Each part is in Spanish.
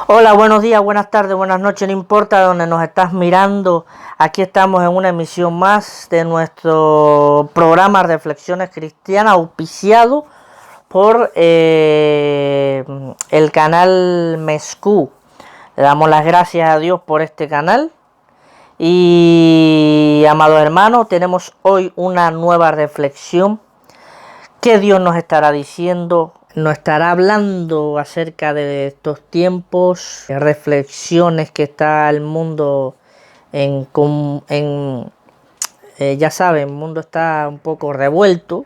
Hola, buenos días, buenas tardes, buenas noches, no importa donde nos estás mirando. Aquí estamos en una emisión más de nuestro programa Reflexiones Cristianas, auspiciado por el canal Mezcú. Le damos las gracias a Dios por este canal. Y amados hermanos, tenemos hoy una nueva reflexión. ¿Qué Dios nos estará diciendo? Nos estará hablando acerca de estos tiempos, reflexiones que está el mundo ya saben, el mundo está un poco revuelto.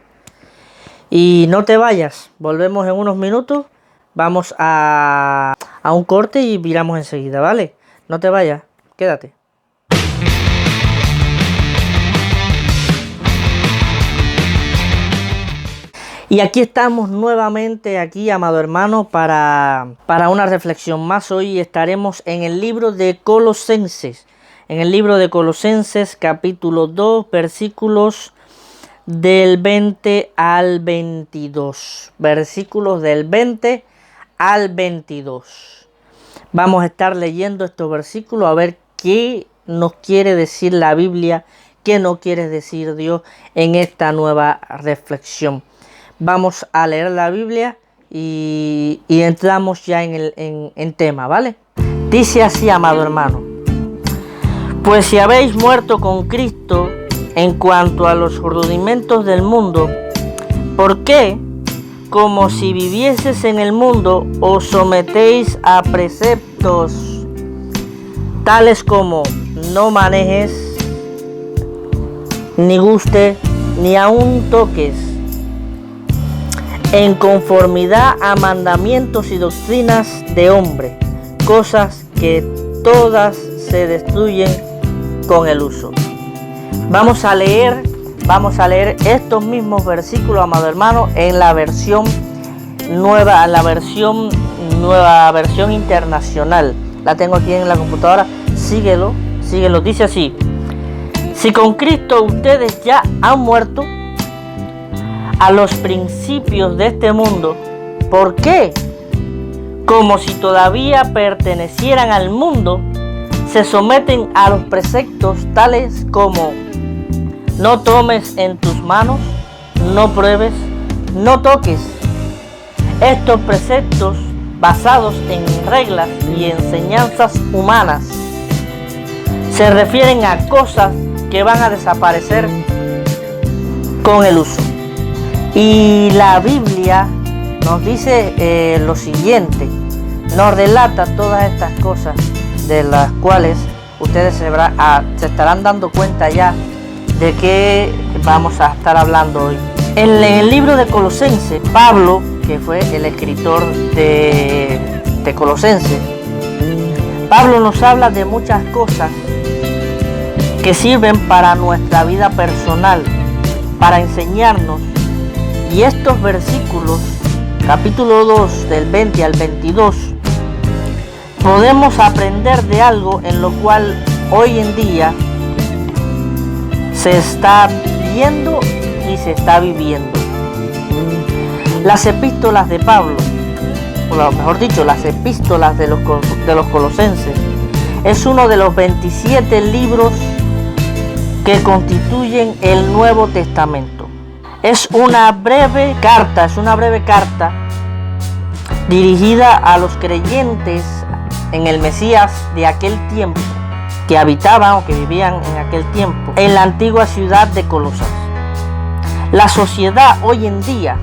Y no te vayas, volvemos en unos minutos, vamos a un corte y viramos enseguida, ¿vale? No te vayas, quédate. Y aquí estamos nuevamente, amado hermano, para una reflexión más. Hoy estaremos en el libro de Colosenses. En el libro de Colosenses, capítulo 2, versículos del 20 al 22. Versículos del 20 al 22. Vamos a estar leyendo estos versículos a ver qué nos quiere decir la Biblia, qué nos quiere decir Dios en esta nueva reflexión. Vamos a leer la Biblia y entramos ya en tema, ¿vale? Dice así, amado hermano: pues si habéis muerto con Cristo en cuanto a los rudimentos del mundo, ¿por qué, como si vivieses en el mundo, os sometéis a preceptos tales como no manejes, ni guste, ni aun toques, en conformidad a mandamientos y doctrinas de hombre, cosas que todas se destruyen con el uso? Vamos a leer estos mismos versículos, amado hermano, en la versión nueva, nueva versión internacional. La tengo aquí en la computadora. Síguelo. Dice así: si con Cristo ustedes ya han muerto a los principios de este mundo, ¿por qué, como si todavía pertenecieran al mundo, se someten a los preceptos tales como no tomes en tus manos, no pruebes, no toques? Estos preceptos, basados en reglas y enseñanzas humanas, se refieren a cosas que van a desaparecer con el uso. Y la Biblia nos dice lo siguiente, nos relata todas estas cosas de las cuales ustedes se estarán dando cuenta ya de qué vamos a estar hablando hoy. En el libro de Colosenses, Pablo, que fue el escritor de Colosenses, Pablo nos habla de muchas cosas que sirven para nuestra vida personal, para enseñarnos. Y estos versículos, capítulo 2, del 20 al 22, podemos aprender de algo en lo cual hoy en día se está viendo y se está viviendo. Las epístolas de Pablo, o mejor dicho, las epístolas de los Colosenses, es uno de los 27 libros que constituyen el Nuevo Testamento. Es una breve carta dirigida a los creyentes en el Mesías de aquel tiempo, que habitaban o que vivían en aquel tiempo en la antigua ciudad de Colosas. La sociedad hoy en día,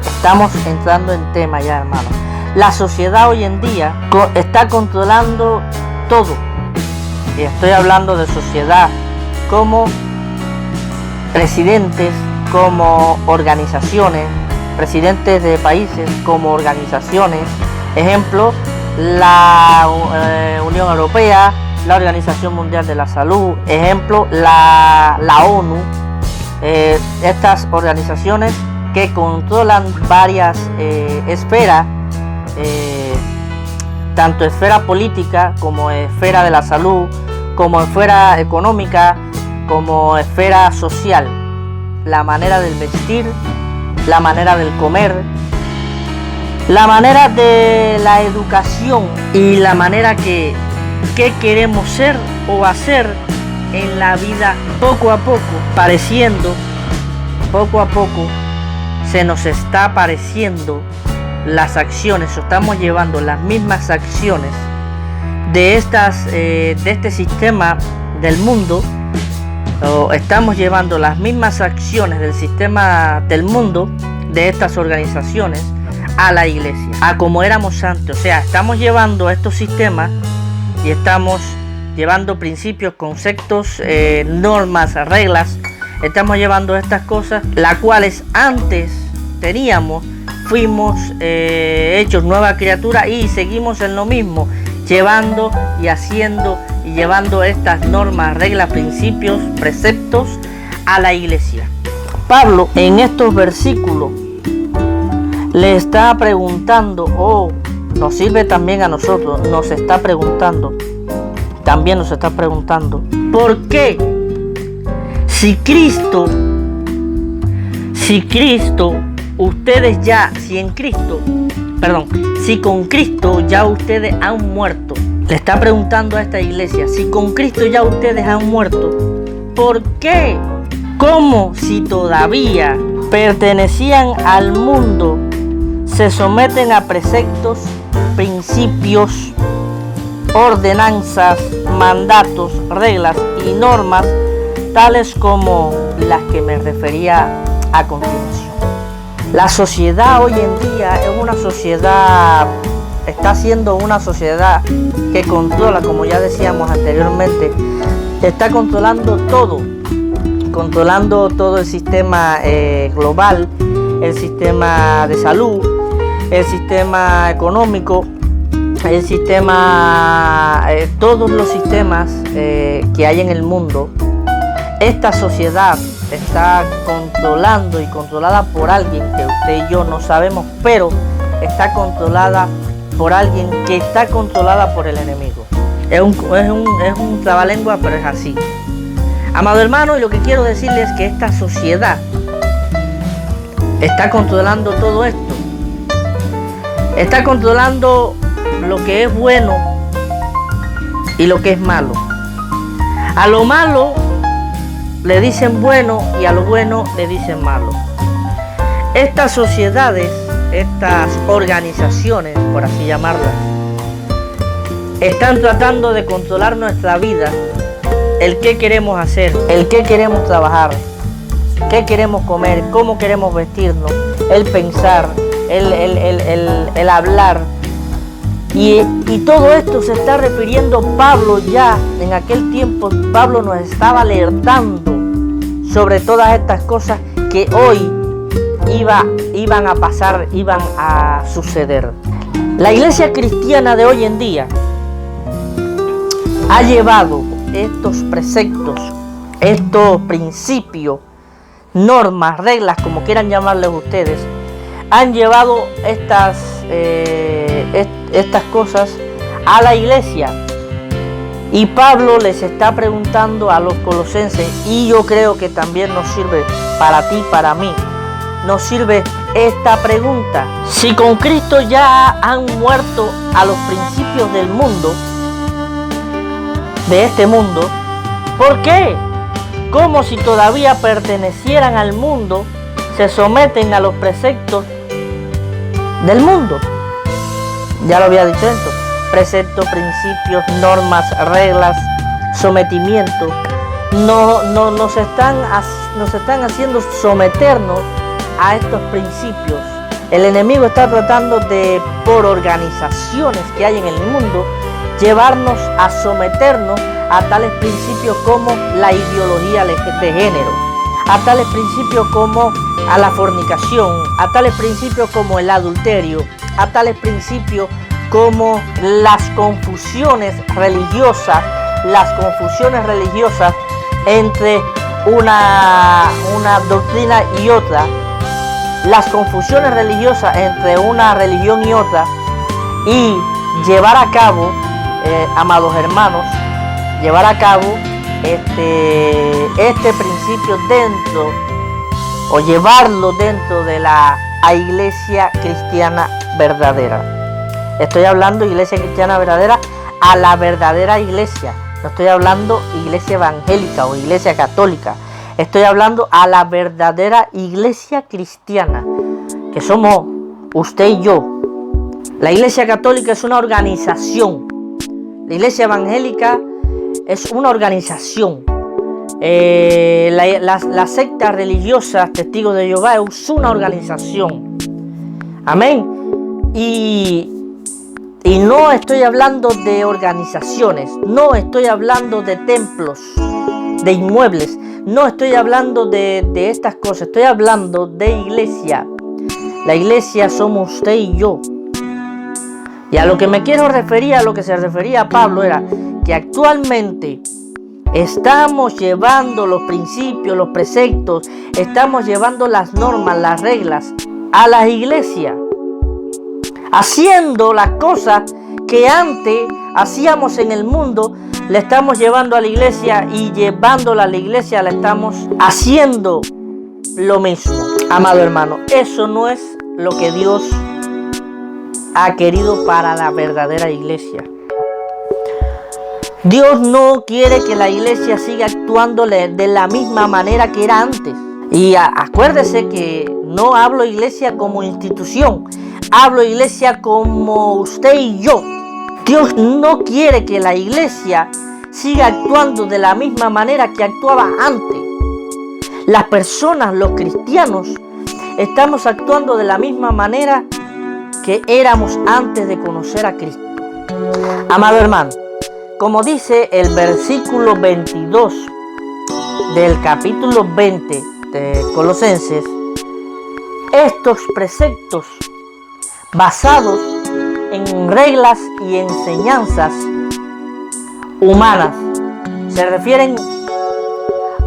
estamos entrando en tema ya, hermano, la sociedad hoy en día está controlando todo. Y estoy hablando de sociedad como presidentes, como organizaciones, presidentes de países como organizaciones. Ejemplo, la Unión Europea, la Organización Mundial de la Salud, ejemplo, la ONU, estas organizaciones que controlan varias esferas, tanto esfera política como esfera de la salud, como esfera económica, como esfera social. La manera del vestir, la manera del comer, la manera de la educación y la manera que queremos ser o hacer en la vida. Poco a poco se nos está apareciendo las acciones, o estamos llevando las mismas acciones de este sistema del mundo, o estamos llevando las mismas acciones del sistema del mundo, de estas organizaciones, a la iglesia, a como éramos antes. O sea, estamos llevando estos sistemas y estamos llevando principios, conceptos, normas, reglas. Estamos llevando estas cosas, las cuales antes teníamos, fuimos hechos nueva criatura y seguimos en lo mismo, llevando y haciendo y llevando estas normas, reglas, principios, preceptos a la iglesia. Pablo en estos versículos le está preguntando, o nos sirve también a nosotros, nos está preguntando, ¿por qué? Si con Cristo ya ustedes han muerto. Le está preguntando a esta iglesia, si con Cristo ya ustedes han muerto, ¿por qué? ¿Cómo si todavía pertenecían al mundo se someten a preceptos, principios, ordenanzas, mandatos, reglas y normas, tales como las que me refería a continuación? La sociedad hoy en día está siendo una sociedad que controla, como ya decíamos anteriormente, está controlando todo el sistema global, el sistema de salud, el sistema económico, el sistema, todos los sistemas que hay en el mundo. Esta sociedad está controlando y controlada por alguien que usted y yo no sabemos, pero está controlada por alguien que está controlada por el enemigo. Es un trabalengua, pero es así. Amado hermano, y lo que quiero decirles es que esta sociedad está controlando todo esto. Está controlando lo que es bueno y lo que es malo. A lo malo le dicen bueno y a lo bueno le dicen malo. Estas sociedades, estas organizaciones, por así llamarlas, están tratando de controlar nuestra vida, el qué queremos hacer, el qué queremos trabajar, qué queremos comer, cómo queremos vestirnos, el pensar, el hablar. Y todo esto se está refiriendo Pablo ya en aquel tiempo. Pablo nos estaba alertando sobre todas estas cosas que hoy iban a pasar, iban a suceder. La iglesia cristiana de hoy en día ha llevado estos preceptos, estos principios, normas, reglas, como quieran llamarles ustedes, han llevado estas cosas a la iglesia. Y Pablo les está preguntando a los colosenses, y yo creo que también nos sirve para ti, para mí, nos sirve esta pregunta: si con Cristo ya han muerto a los principios del mundo, de este mundo, ¿por qué? Como si todavía pertenecieran al mundo, se someten a los preceptos del mundo. Ya lo había dicho esto: preceptos, principios, normas, reglas, sometimiento. Nos están haciendo someternos a estos principios. El enemigo está tratando de, por organizaciones que hay en el mundo, llevarnos a someternos a tales principios como la ideología de género, a tales principios como a la fornicación, a tales principios como el adulterio, a tales principios como las confusiones religiosas entre una doctrina y otra, las confusiones religiosas entre una religión y otra, y llevar a cabo, amados hermanos, llevar a cabo este principio dentro, o llevarlo dentro de la a iglesia cristiana verdadera. Estoy hablando iglesia cristiana verdadera a la verdadera iglesia. No estoy hablando iglesia evangélica o iglesia católica. Estoy hablando a la verdadera iglesia cristiana, que somos usted y yo. La iglesia católica es una organización. La iglesia evangélica es una organización. La secta religiosa Testigos de Jehová es una organización. Amén. Y no estoy hablando de organizaciones, no estoy hablando de templos, de inmuebles, no estoy hablando de estas cosas, estoy hablando de iglesia. La iglesia somos usted y yo. Y a lo que me quiero referir, a lo que se refería a Pablo, era que actualmente estamos llevando los principios, los preceptos, estamos llevando las normas, las reglas a las iglesias, haciendo las cosas que antes hacíamos en el mundo, le estamos llevando a la iglesia, y llevándola a la iglesia le estamos haciendo lo mismo. Amado hermano, eso no es lo que Dios ha querido para la verdadera iglesia. Dios no quiere que la iglesia siga actuando de la misma manera que era antes. Y acuérdese que no hablo iglesia como institución, hablo iglesia como usted y yo. Dios no quiere que la iglesia siga actuando de la misma manera que actuaba antes. Las personas, los cristianos, estamos actuando de la misma manera que éramos antes de conocer a Cristo. Amado hermano, como dice el versículo 22 del capítulo 20 de Colosenses, estos preceptos basados en reglas y enseñanzas humanas se refieren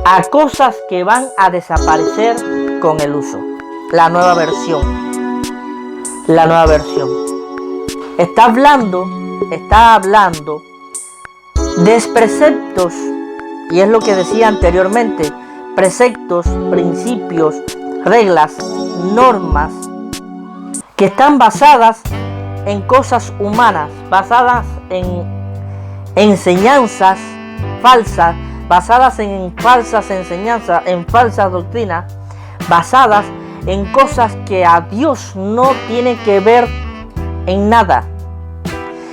a cosas que van a desaparecer con el uso. La nueva versión está hablando de preceptos, y es lo que decía anteriormente: preceptos, principios, reglas, normas que están basadas en cosas humanas, basadas en enseñanzas falsas, basadas en falsas enseñanzas, en falsas doctrinas, basadas en cosas que a Dios no tiene que ver en nada.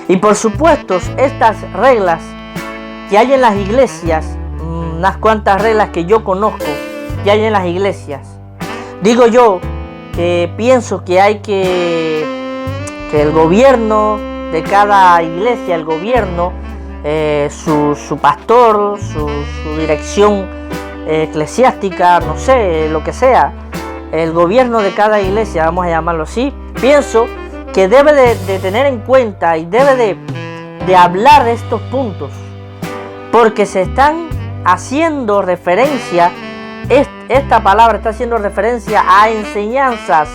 Y por supuesto, estas reglas que hay en las iglesias, unas cuantas reglas que yo conozco que hay en las iglesias, digo yo que pienso que hay que el gobierno de cada iglesia, el gobierno, su pastor, su dirección eclesiástica, no sé, lo que sea, el gobierno de cada iglesia, vamos a llamarlo así, pienso que debe de tener en cuenta y debe de hablar de estos puntos, porque se están haciendo referencia, esta palabra está haciendo referencia a enseñanzas,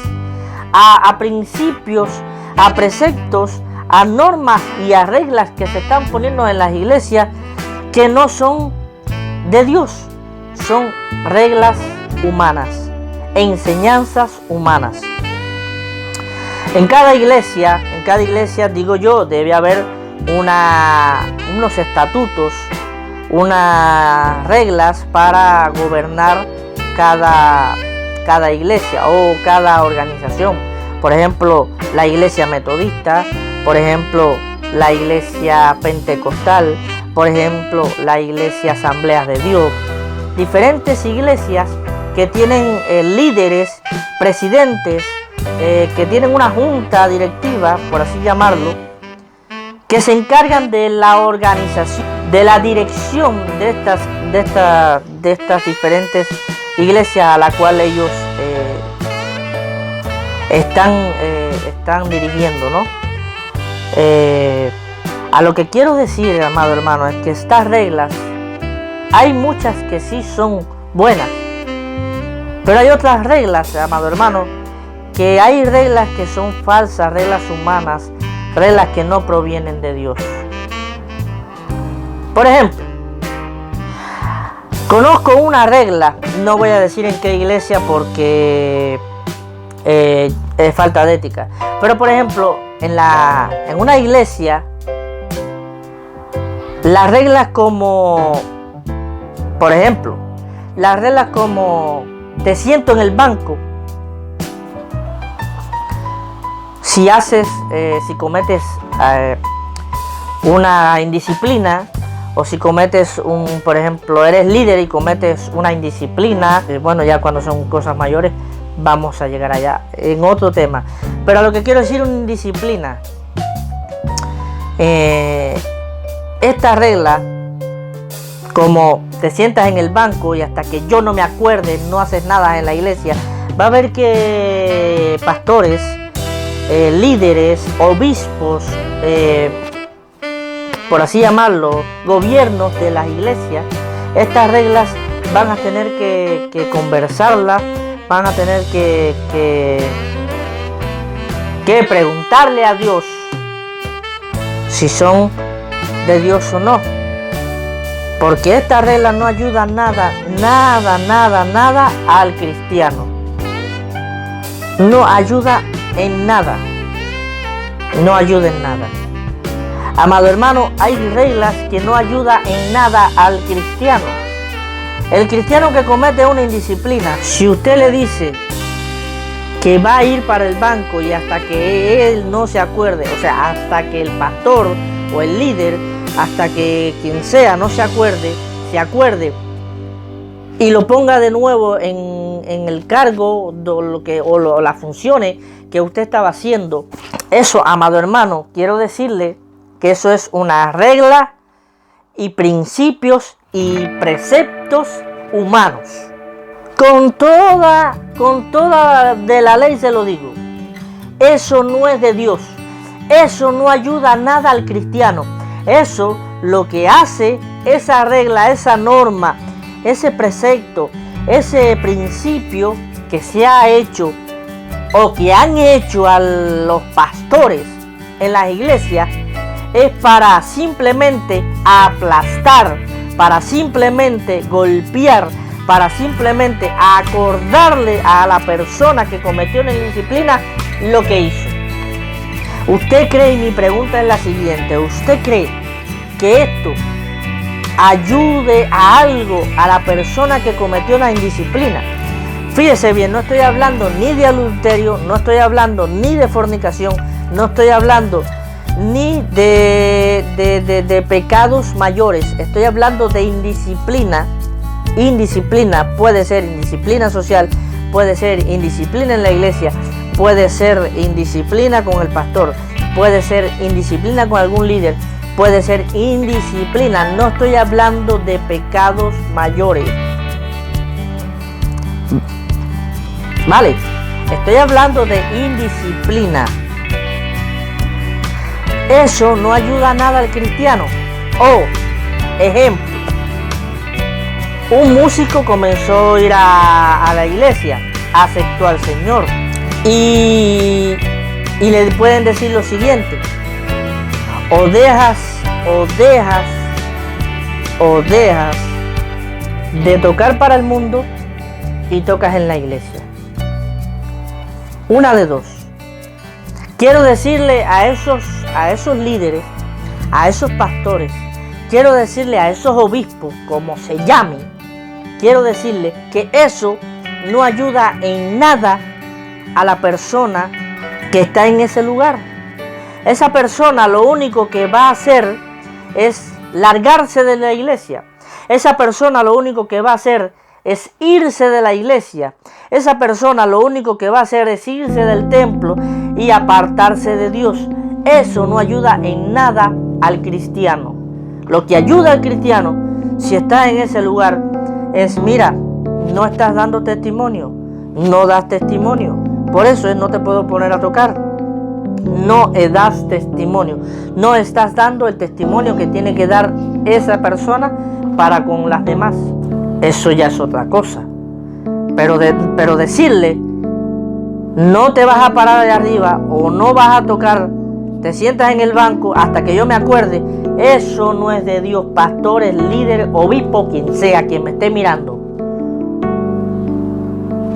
a principios, a preceptos, a normas y a reglas que se están poniendo en las iglesias que no son de Dios, son reglas humanas, enseñanzas humanas. En cada iglesia, digo yo, debe haber unos estatutos, unas reglas para gobernar cada iglesia o cada organización. Por ejemplo, la iglesia metodista, por ejemplo, la iglesia pentecostal, por ejemplo, la iglesia Asambleas de Dios. Diferentes iglesias que tienen líderes, presidentes, que tienen una junta directiva, por así llamarlo, que se encargan de la organización, de la dirección de estas diferentes iglesias a la cual ellos están dirigiendo, ¿no? A lo que quiero decir, amado hermano, es que estas reglas, hay muchas que sí son buenas, pero hay otras reglas, amado hermano, que hay reglas que son falsas, reglas humanas, reglas que no provienen de Dios. Por ejemplo, conozco una regla, no voy a decir en qué iglesia porque es falta de ética. Pero por ejemplo, en una iglesia, las reglas como, por ejemplo, las reglas como te siento en el banco, si cometes una indisciplina, o si cometes por ejemplo, eres líder y cometes una indisciplina, bueno, ya cuando son cosas mayores vamos a llegar allá en otro tema, pero a lo que quiero decir, una indisciplina, esta regla, como te sientas en el banco y hasta que yo no me acuerde no haces nada en la iglesia, va a haber que pastores, líderes, obispos, por así llamarlo, gobiernos de las iglesias, estas reglas van a tener que conversarlas, van a tener que preguntarle a Dios si son de Dios o no, porque esta regla no ayuda nada al cristiano, no ayuda en nada, no ayuda en nada. Amado hermano, hay reglas que no ayudan en nada al cristiano. El cristiano que comete una indisciplina, si usted le dice que va a ir para el banco y hasta que él no se acuerde, o sea, hasta que el pastor o el líder, hasta que quien sea no se acuerde y lo ponga de nuevo en el cargo o las funciones que usted estaba haciendo, eso, amado hermano, quiero decirle que eso es una regla y principios y preceptos humanos. Con toda de la ley se lo digo. Eso no es de Dios. Eso no ayuda nada al cristiano. Eso lo que hace, esa regla, esa norma, ese precepto, ese principio que se ha hecho o que han hecho a los pastores en las iglesias, es para simplemente aplastar, para simplemente golpear, para simplemente acordarle a la persona que cometió una indisciplina lo que hizo. ¿Usted cree, y mi pregunta es la siguiente, usted cree que esto ayude a algo a la persona que cometió una indisciplina? Fíjese bien, no estoy hablando ni de adulterio, no estoy hablando ni de fornicación, no estoy hablando ni de pecados mayores, estoy hablando de indisciplina. Indisciplina puede ser indisciplina social, puede ser indisciplina en la iglesia, puede ser indisciplina con el pastor, puede ser indisciplina con algún líder, puede ser indisciplina. No estoy hablando de pecados mayores, vale, estoy hablando de indisciplina. Eso no ayuda nada al cristiano. Ejemplo, un músico comenzó a ir a la iglesia, aceptó al Señor y le pueden decir lo siguiente: o dejas de tocar para el mundo y tocas en la iglesia. Una de dos. Quiero decirle a esos líderes, a esos pastores, quiero decirle a esos obispos, como se llamen, quiero decirle que eso no ayuda en nada a la persona que está en ese lugar. Esa persona lo único que va a hacer es largarse de la iglesia. Esa persona lo único que va a hacer es irse de la iglesia. Esa persona lo único que va a hacer es irse del templo y apartarse de Dios. Eso no ayuda en nada al cristiano. Lo que ayuda al cristiano, si está en ese lugar, es: mira, no estás dando testimonio, no das testimonio, por eso no te puedo poner a tocar. No das testimonio, no estás dando el testimonio que tiene que dar esa persona para con las demás. Eso ya es otra cosa. Pero decirle: no te vas a parar de arriba o no vas a tocar, te sientas en el banco hasta que yo me acuerde, eso no es de Dios. Pastores, líderes, obispo, quien sea, quien me esté mirando,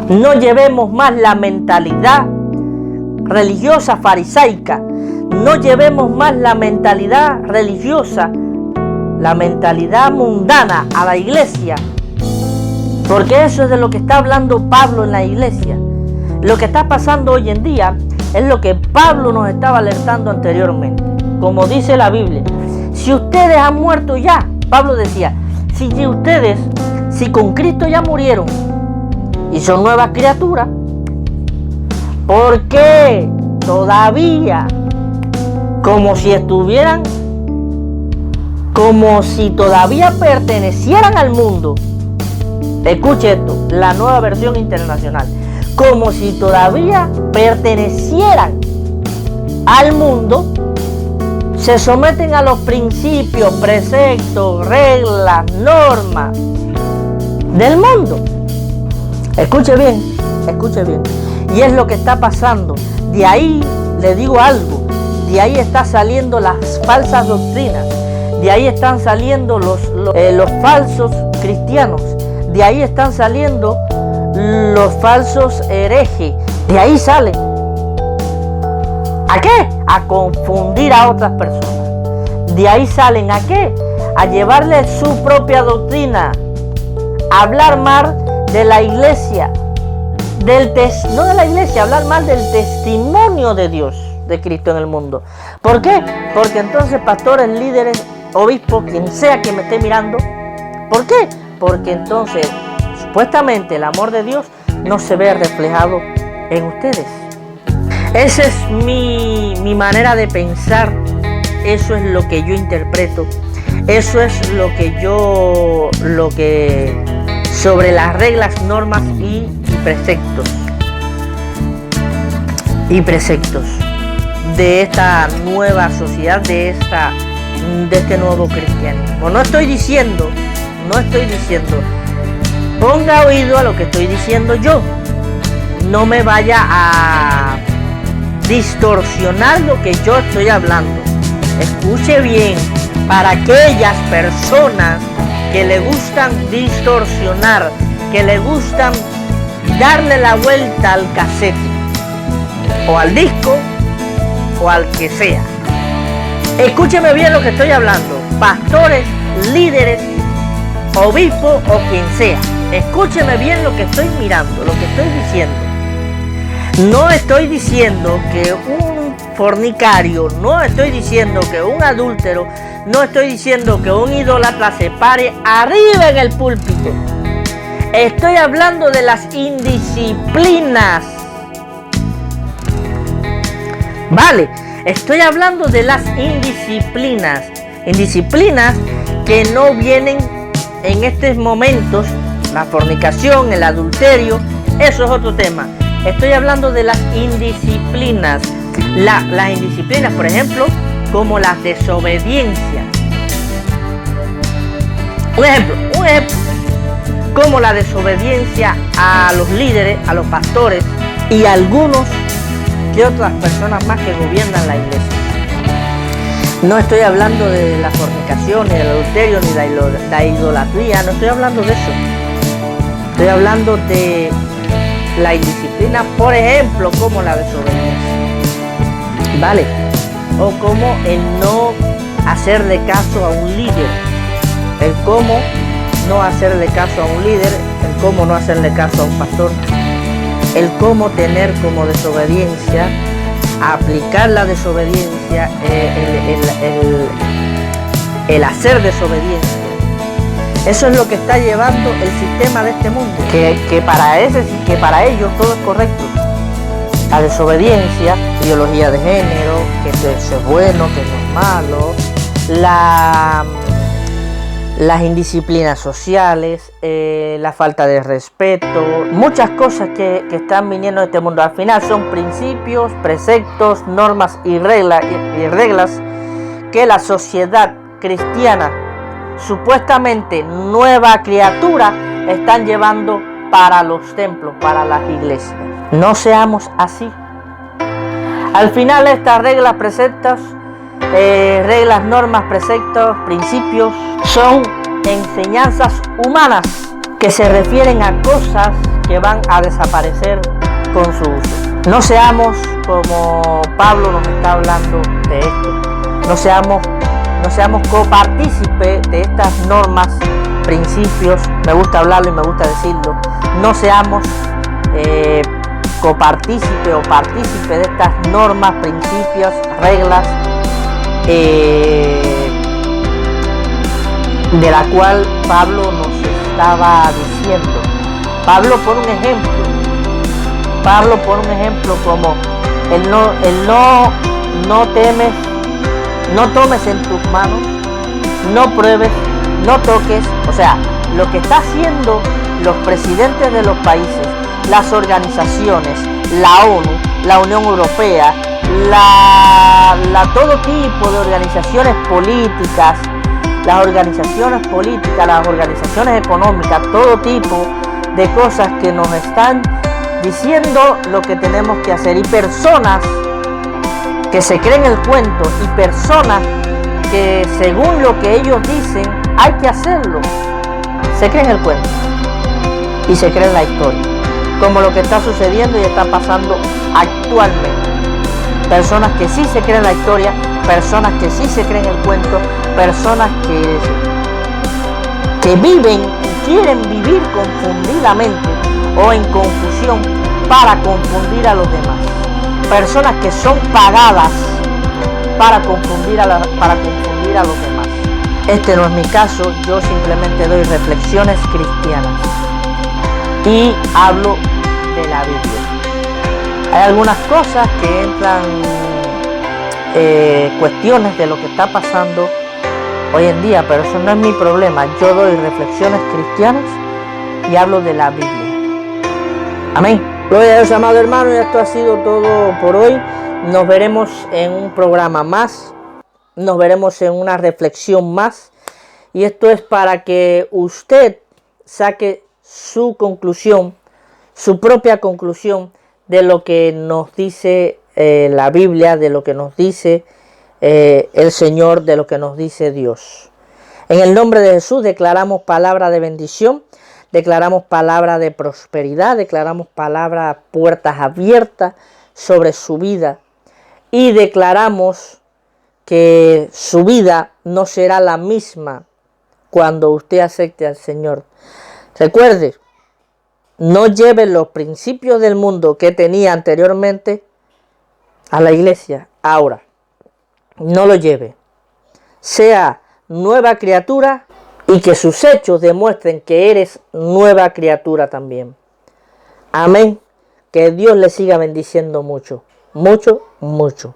No llevemos más la mentalidad religiosa farisaica. No llevemos más la mentalidad religiosa, la mentalidad mundana a la iglesia. Porque eso es de lo que está hablando Pablo en la iglesia. Lo que está pasando hoy en día es lo que Pablo nos estaba alertando anteriormente. Como dice la Biblia, si ustedes han muerto ya, Pablo decía, si con Cristo ya murieron y son nuevas criaturas, ¿por qué todavía, como si todavía pertenecieran al mundo? Escuche esto, la Nueva Versión Internacional. Como si todavía pertenecieran al mundo, se someten a los principios, preceptos, reglas, normas del mundo. Escuche bien. Y es lo que está pasando. De ahí, le digo algo, de ahí están saliendo las falsas doctrinas. De ahí están saliendo los falsos cristianos. De ahí están saliendo los falsos herejes. De ahí salen. ¿A qué? A confundir a otras personas. De ahí salen ¿a qué? A llevarle su propia doctrina. A hablar mal de la iglesia. No de la iglesia, hablar mal del testimonio de Dios, de Cristo en el mundo. ¿Por qué? Porque entonces pastores, líderes, obispos, quien sea que me esté mirando, ¿por qué? Porque entonces supuestamente el amor de Dios no se ve reflejado en ustedes. Esa es mi manera de pensar. Eso es lo que yo interpreto. Eso es sobre las reglas, normas y preceptos de esta nueva sociedad, de este nuevo cristianismo. No estoy diciendo, ponga oído a lo que estoy diciendo yo. No me vaya a distorsionar lo que yo estoy hablando. Escuche bien, para aquellas personas que le gustan distorsionar, que le gustan darle la vuelta al casete, o al disco, o al que sea. Escúcheme bien lo que estoy hablando, pastores, líderes, obispos o quien sea. Escúcheme bien lo que estoy mirando, lo que estoy diciendo. No estoy diciendo que un fornicario, no estoy diciendo que un adúltero, no estoy diciendo que un idólatra se pare arriba en el púlpito. Estoy hablando de las indisciplinas. Vale, estoy hablando de las indisciplinas. Indisciplinas que no vienen en estos momentos. La fornicación, el adulterio, eso es otro tema. Estoy hablando de las indisciplinas. Las indisciplinas, por ejemplo, como las desobediencias. Un ejemplo, como la desobediencia a los líderes, a los pastores y a algunos que otras personas más que gobiernan la iglesia. No estoy hablando de la fornicación, ni del adulterio, ni de la idolatría, no estoy hablando de eso. Estoy hablando de la indisciplina, por ejemplo, como la desobediencia. ¿Vale? O como el no hacerle caso a un líder. El cómo no hacerle caso a un líder, el cómo no hacerle caso a un pastor. El cómo tener como desobediencia, aplicar la desobediencia, el hacer desobediencia. Eso es lo que está llevando el sistema de este mundo, que para ellos todo es correcto. La desobediencia, ideología de género, que eso es bueno, que eso es malo, las indisciplinas sociales, la falta de respeto, muchas cosas que están viniendo de este mundo. Al final son principios, preceptos, normas y reglas que la sociedad cristiana, supuestamente nueva criatura, están llevando para los templos, para las iglesias. No seamos así. Al final estas reglas, preceptos, reglas, normas, preceptos, principios son enseñanzas humanas que se refieren a cosas que van a desaparecer con su uso. No seamos como Pablo nos está hablando de esto. No seamos copartícipes de estas normas, principios, me gusta hablarlo y me gusta decirlo. No seamos copartícipe o partícipe de estas normas, principios, reglas, de la cual Pablo nos estaba diciendo. Pablo pone un ejemplo como no tomes en tus manos, no pruebes, no toques. O sea, lo que está haciendo los presidentes de los países, las organizaciones, la ONU, la Unión Europea, todo tipo de organizaciones políticas, las organizaciones económicas, todo tipo de cosas que nos están diciendo lo que tenemos que hacer, y personas que se creen el cuento, y personas que según lo que ellos dicen hay que hacerlo, se creen el cuento y se creen la historia, como lo que está sucediendo y está pasando actualmente. Personas que sí se creen la historia, personas que sí se creen el cuento, personas que viven y quieren vivir confundidamente o en confusión para confundir a los demás. Personas que son pagadas para confundir a los demás. Este no es mi caso, yo simplemente doy reflexiones cristianas y hablo de la Biblia. Hay algunas cosas que entran, cuestiones de lo que está pasando hoy en día, pero eso no es mi problema. Yo doy reflexiones cristianas y hablo de la Biblia. Amén. Gloria a Dios, amado hermano, y esto ha sido todo por hoy. Nos veremos en un programa más, nos veremos en una reflexión más, y esto es para que usted saque su conclusión, su propia conclusión de lo que nos dice la Biblia, de lo que nos dice el Señor, de lo que nos dice Dios. En el nombre de Jesús declaramos palabra de bendición, declaramos palabra de prosperidad, declaramos palabra puertas abiertas sobre su vida, y declaramos que su vida no será la misma cuando usted acepte al Señor. Recuerde, no lleve los principios del mundo que tenía anteriormente a la iglesia ahora. No lo lleve. Sea nueva criatura y que sus hechos demuestren que eres nueva criatura también. Amén. Que Dios le siga bendiciendo mucho, mucho, mucho.